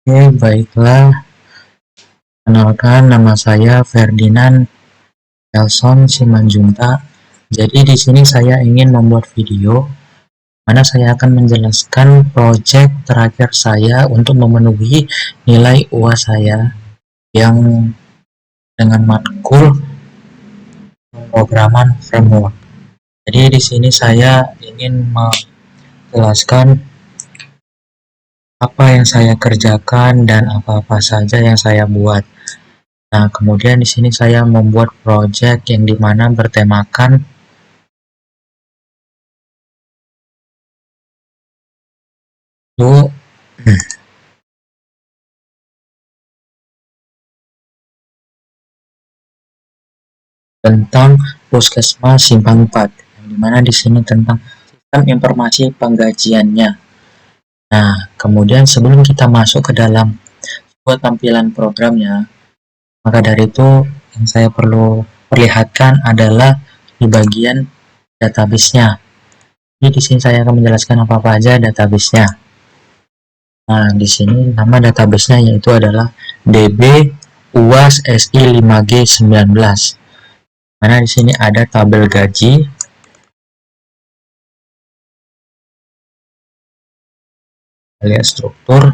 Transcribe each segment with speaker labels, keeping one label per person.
Speaker 1: Oke, baiklah. Kenalkan, nama saya Ferdinand Elson Simanjunta. Jadi di sini saya ingin membuat video mana saya akan menjelaskan proyek terakhir saya untuk memenuhi nilai UAS saya yang dengan matkul pemrograman framework. Jadi di sini saya ingin menjelaskan apa yang saya kerjakan dan apa-apa saja yang saya buat. Nah, kemudian di sini saya membuat proyek yang dimana bertemakan itu tentang Puskesmas Simpang 4, yang dimana di sini tentang sistem informasi penggajiannya. Nah, kemudian sebelum kita masuk ke dalam sebuah tampilan programnya, maka dari itu yang saya perlu perlihatkan adalah di bagian database-nya. Jadi di sini saya akan menjelaskan apa-apa aja database-nya. Nah, di sini nama database-nya yaitu adalah DB UAS SI 5G19. Mana di sini ada tabel gaji, lihat struktur.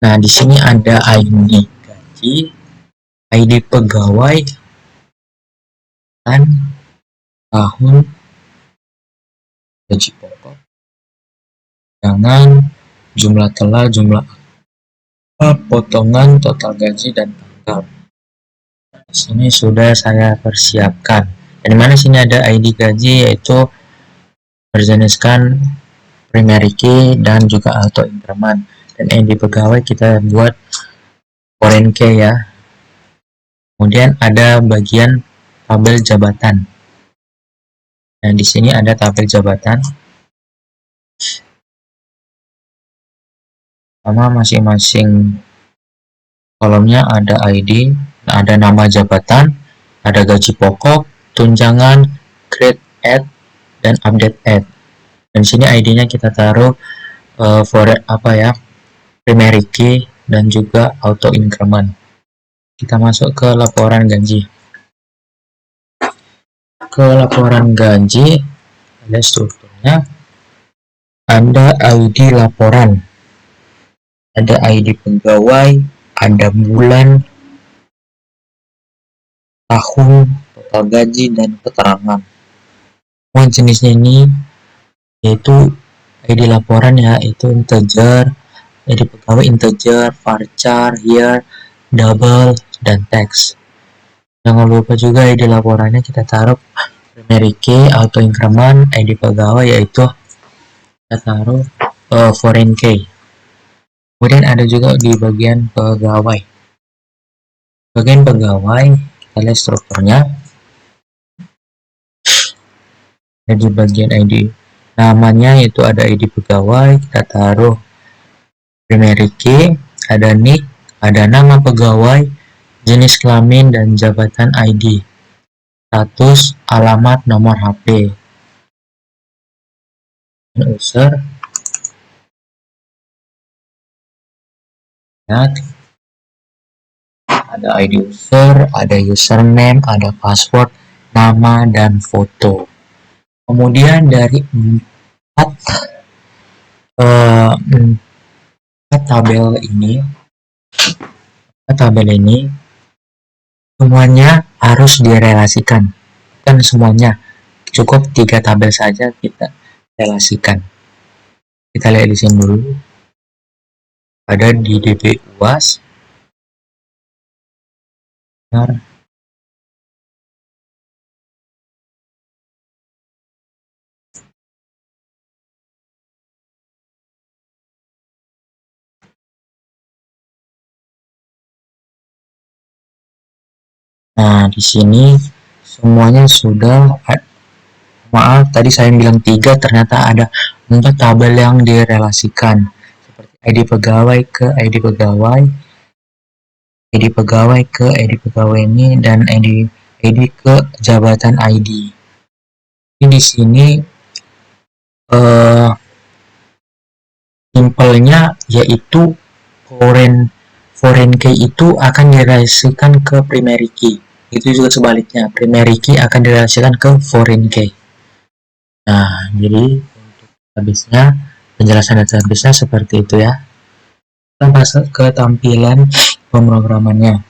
Speaker 1: Nah, di sini ada ID gaji, ID pegawai, dan tahun, gaji pokok, jangan, jumlah telah, jumlah potongan, total gaji, dan tanggal. Di sini sudah saya persiapkan. Dan dimana sini ada ID gaji yaitu berjeniskan primary key dan juga auto increment. Dan ID pegawai kita buat foreign key ya. Kemudian ada bagian tabel jabatan. Nah, di sini ada tabel jabatan. Sama masing-masing kolomnya ada ID, ada nama jabatan, ada gaji pokok, tunjangan, create add, dan update add. Dan sini ID-nya kita taruh for apa ya, primary key dan juga auto increment. Kita masuk ke laporan gaji. Ke laporan gaji ada strukturnya, ada ID laporan, ada ID pegawai, ada bulan, tahun, total gaji, dan keterangan. Semua jenisnya ini yaitu ID laporan ya, itu integer, ID pegawai integer, varchar, year, double, dan text. Jangan lupa juga ID laporannya kita taruh primary key, auto increment, ID pegawai yaitu kita taruh foreign key. Kemudian ada juga di bagian pegawai. Bagian pegawai kita lihat strukturnya. Ada di bagian ID namanya yaitu ada ID pegawai, kita taruh primary key, ada nick, ada nama pegawai, jenis kelamin dan jabatan ID, status, alamat, nomor HP, user, ada ID user, ada username, ada password, nama, dan foto. Kemudian dari empat tabel ini semuanya harus direlasikan. Bukan semuanya, cukup 3 tabel saja kita relasikan. Kita lihat di sini dulu. Ada di DB UAS. Nah, di sini semuanya sudah, maaf tadi saya bilang 3, ternyata ada 4 tabel yang direlasikan. Seperti ID pegawai ke ID pegawai, ID pegawai ke ID pegawai ini, dan ID ke jabatan ID. Ini di sini simpelnya yaitu foreign key itu akan direlasikan ke primary key. Itu juga sebaliknya, primary key akan direlasikan ke foreign key. Nah, jadi habisnya penjelasan database-nya seperti itu ya. Kita masuk ke tampilan pemrogramannya.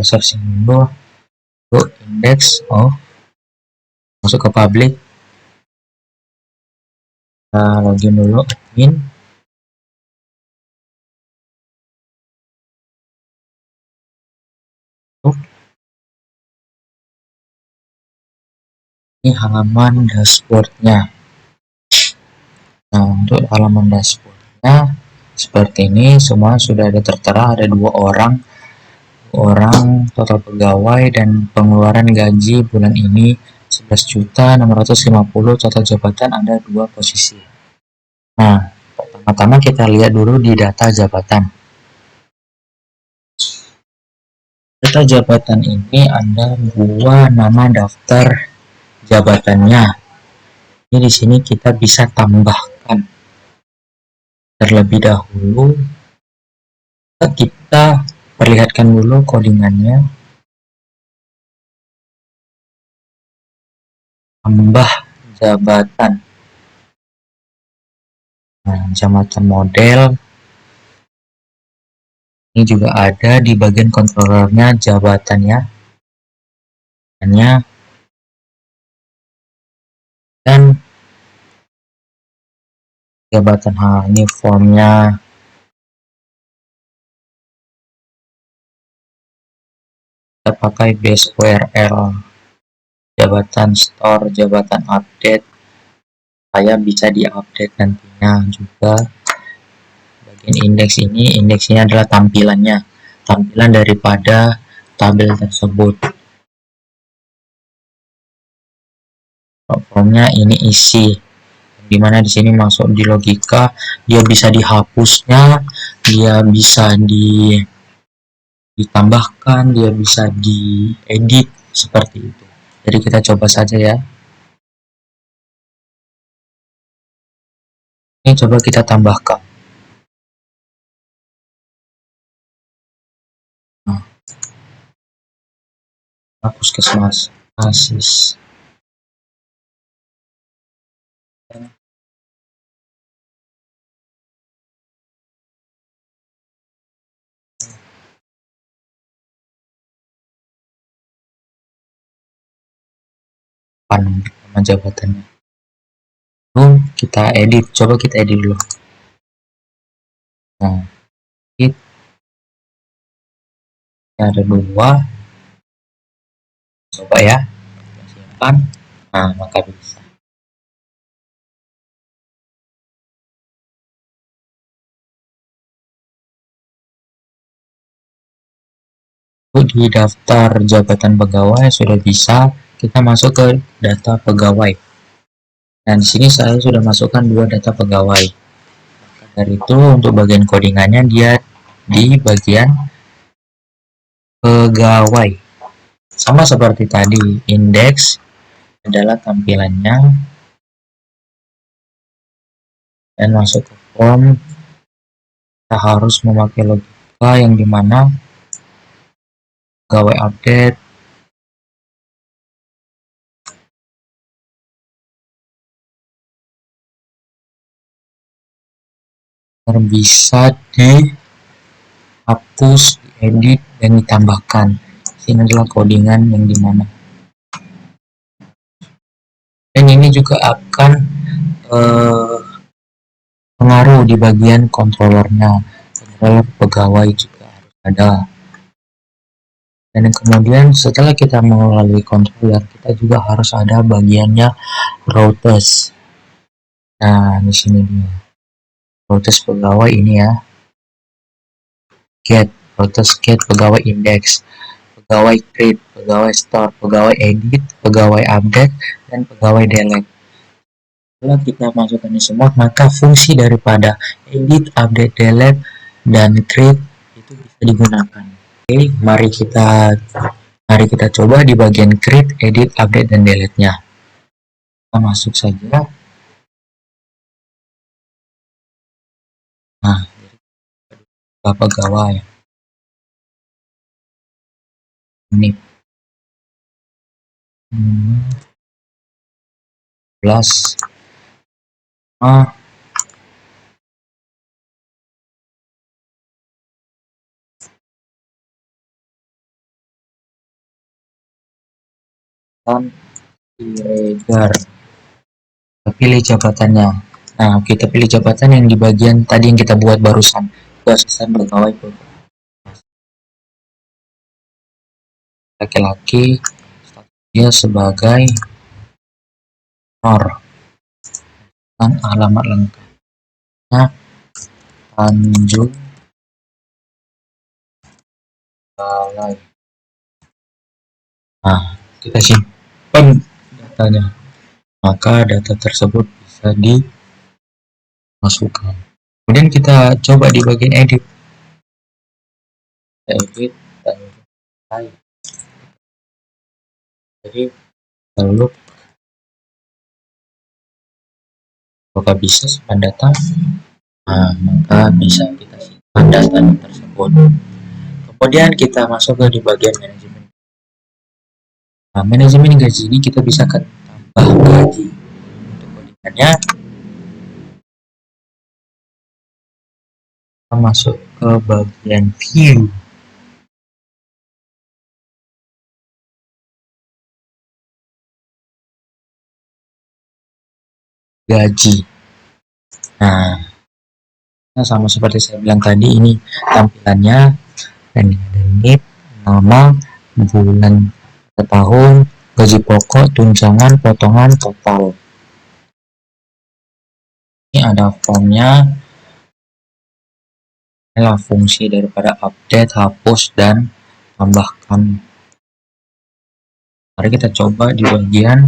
Speaker 1: Searching dulu, index of, masuk ke public, kita login dulu admin. Ini halaman dashboardnya. Nah, untuk halaman dashboardnya seperti ini, semua sudah ada tertera, ada 2 orang total pegawai dan pengeluaran gaji bulan ini 11.650, total jabatan ada 2 posisi. Nah, pertama-tama kita lihat dulu di data jabatan. Data jabatan ini ada 2 nama daftar jabatannya. Ini di sini kita bisa tambahkan. Terlebih dahulu kita perlihatkan dulu codingannya. Tambah jabatan. Nah, jabatan model ini juga ada di bagian controllernya, jabatannya dan jabatan ini formnya. Kita pakai base URL, jabatan store, jabatan update supaya bisa diupdate nantinya. Juga bagian indeks ini, indeksnya adalah tampilan daripada tabel tersebut. Formnya ini isi, dimana di sini masuk di logika, dia bisa dihapusnya, dia bisa ditambahkan, dia bisa diedit seperti itu. Jadi kita coba saja ya. Ini coba kita tambahkan. Nah, puskesmas asis nama jabatannya. Lalu kita edit, coba kita edit dulu. Nah, edit ada 2, coba ya, simpan. Nah, maka bisa. Di daftar jabatan pegawai sudah bisa, kita masuk ke data pegawai. Dan di sini saya sudah masukkan 2 data pegawai. Dari itu untuk bagian codingannya dia di bagian pegawai. Sama seperti tadi, indeks adalah tampilannya dan masuk ke form. Kita harus memakai logika yang dimana pegawai update bisa dihapus, diedit, dan ditambahkan. Ini adalah codingan yang dimana. Dan ini juga akan pengaruh di bagian controllernya. Controller pegawai juga harus ada. Dan kemudian setelah kita melalui controller, kita juga harus ada bagiannya routes. Nah, di sini dia. Routes pegawai ini ya. Get, routes get, pegawai index, pegawai create, pegawai store, pegawai edit, pegawai update, dan pegawai delete. Setelah kita masukkan ini semua, maka fungsi daripada edit, update, delete, dan create itu bisa digunakan. Oke, mari kita coba di bagian create, edit, update, dan delete-nya. Kita masuk saja. Nah, berapa pegawai ini? 11 dan Siregar. Kita pilih jabatannya. Nah, kita pilih jabatan yang di bagian tadi yang kita buat barusan. Asisten pegawai laki-laki, dia sebagai honor dan alamat lengkapnya Tanjung Balai. Nah, kita simpan datanya, maka data tersebut bisa dimasukkan. Kemudian kita coba di bagian edit dan jadi lalu apakah bisa simpan data, nah maka bisa kita simpan data tersebut. Kemudian kita masuk ke di bagian manajemen. Nah, manajemen gaji ini kita bisa tambah gaji. Untuk codingannya kita masuk ke bagian view. Gaji. Nah, sama seperti saya bilang tadi, ini tampilannya dan ada NIP, nama, bulan, tahun, gaji pokok, tunjangan, potongan, total. Ini ada formnya. Inilah fungsi daripada update, hapus, dan tambahkan. Mari kita coba di bagian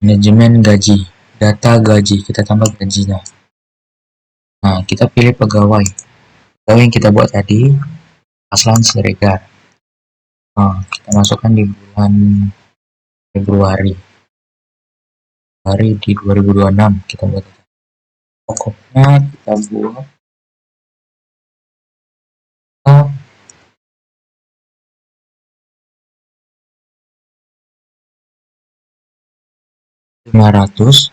Speaker 1: manajemen gaji, data gaji, kita tambah gajinya. Nah, kita pilih pegawai yang kita buat tadi, Aslan Siregar. Nah, kita masukkan di bulan Februari di 2026 kita buat. Pokoknya kita buat 500.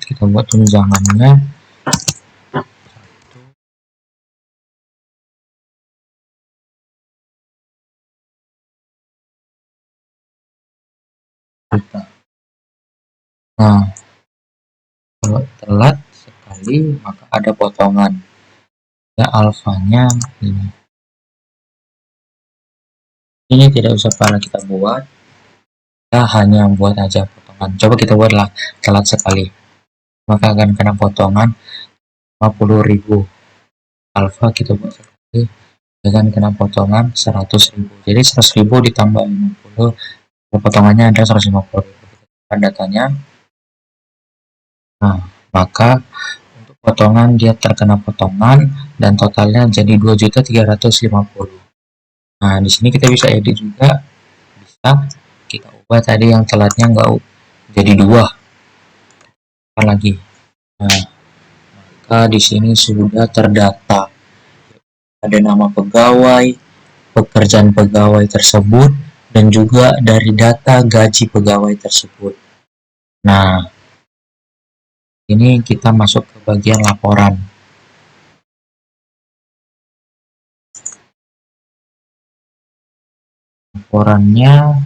Speaker 1: Kita buat tunjangannya 1 juta. Nah, kalau telat sekali maka ada potongan ya, alfanya ini tidak usah pernah kita buat, kita hanya buat aja potongan. Coba kita buatlah telat sekali, maka akan kena potongan 50.000. Alfa kita buat sekali akan kena potongan 100.000. Jadi 100.000 ditambah 50, potongannya ada 150. Datanya. Nah, maka untuk potongan dia terkena potongan dan totalnya jadi 2.350.000. Nah, di sini kita bisa edit juga, bisa kita ubah tadi yang telatnya enggak jadi 2 lagi. Nah, maka di sini sudah terdata, ada nama pegawai, pekerjaan pegawai tersebut, dan juga dari data gaji pegawai tersebut. Nah, ini kita masuk ke bagian laporan. Laporannya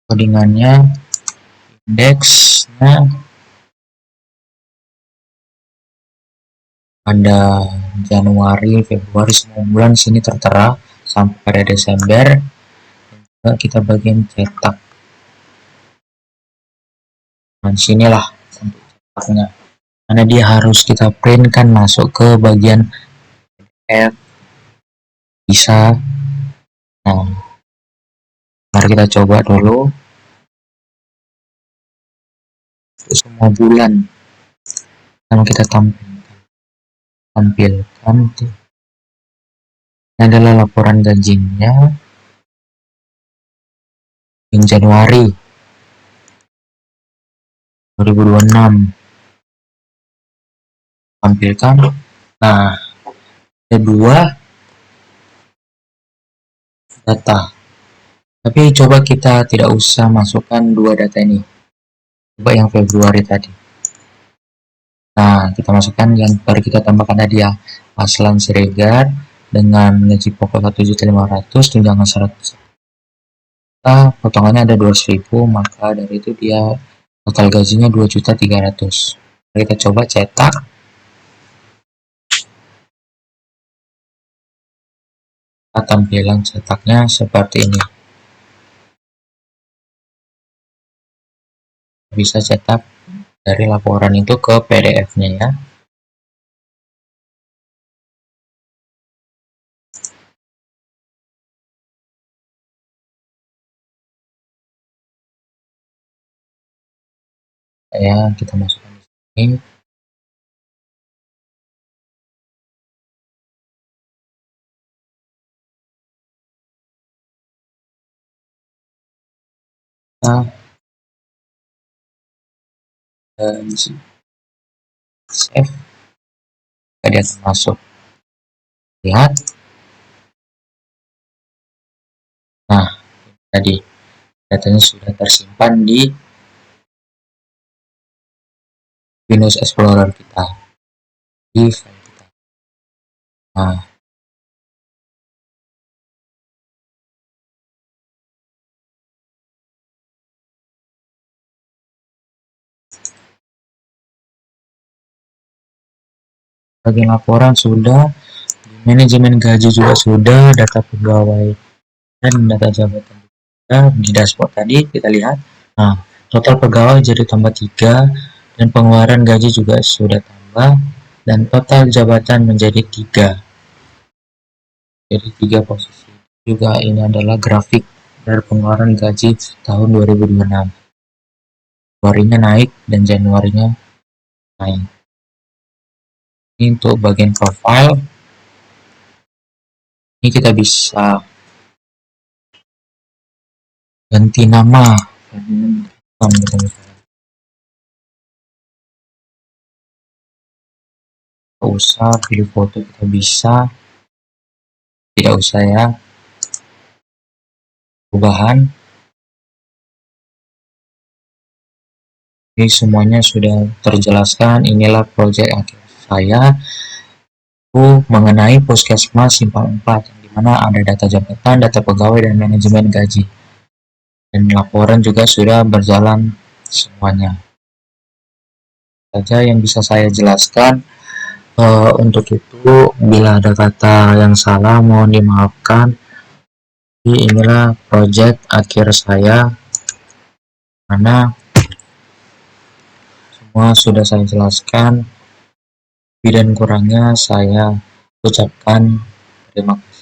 Speaker 1: codingannya indeksnya ada Januari, Februari, semua bulan sini tertera sampai pada Desember. Dan kita bagian cetak. Dan sinilah untuk cetaknya. Karena dia harus kita print kan, masuk ke bagian PDF. Bisa. Nah, mari kita coba dulu. Untuk semua bulan. Yang kita tampilkan ini adalah laporan gajinya yang Januari 2026. Tampilkan. Nah, ada dua data, tapi coba kita tidak usah masukkan dua data ini, coba yang Februari tadi. Nah, kita masukkan yang baru kita tambahkan tadi ya, Aslan Siregar dengan gaji pokok 1.500.000, tunjangan 100, potongannya ada 200.000, maka dari itu dia total gajinya 2.300.000. Kita coba cetak. Tampilan cetaknya seperti ini. Bisa cetak dari laporan itu ke PDF-nya ya. Kita masukkan di sini. Nah, dan save, dia akan masuk. Lihat. Nah, tadi datanya sudah tersimpan di Windows Explorer kita, di file kita. Nah, bagian laporan sudah, manajemen gaji juga sudah, data pegawai dan data jabatan juga. Di dashboard tadi kita lihat, nah, total pegawai jadi tambah 3, dan pengeluaran gaji juga sudah tambah, dan total jabatan menjadi 3. Jadi 3 posisi. Juga ini adalah grafik dari pengeluaran gaji tahun 2026. Februarinya naik dan Januarinya naik. Ini untuk bagian profile. Ini kita bisa ganti nama. Tidak usah pilih foto, kita bisa. Tidak usah ya. Perubahan. Ini semuanya sudah terjelaskan. Inilah proyek akhir saya mengenai Puskesmas Simpang 4, di mana ada data jabatan, data pegawai, dan manajemen gaji. Dan laporan juga sudah berjalan semuanya. Saja yang bisa saya jelaskan. Untuk itu, bila ada kata yang salah mohon dimaafkan. Jadi inilah proyek akhir saya, mana semua sudah saya jelaskan. Lebih dan kurangnya saya ucapkan terima kasih.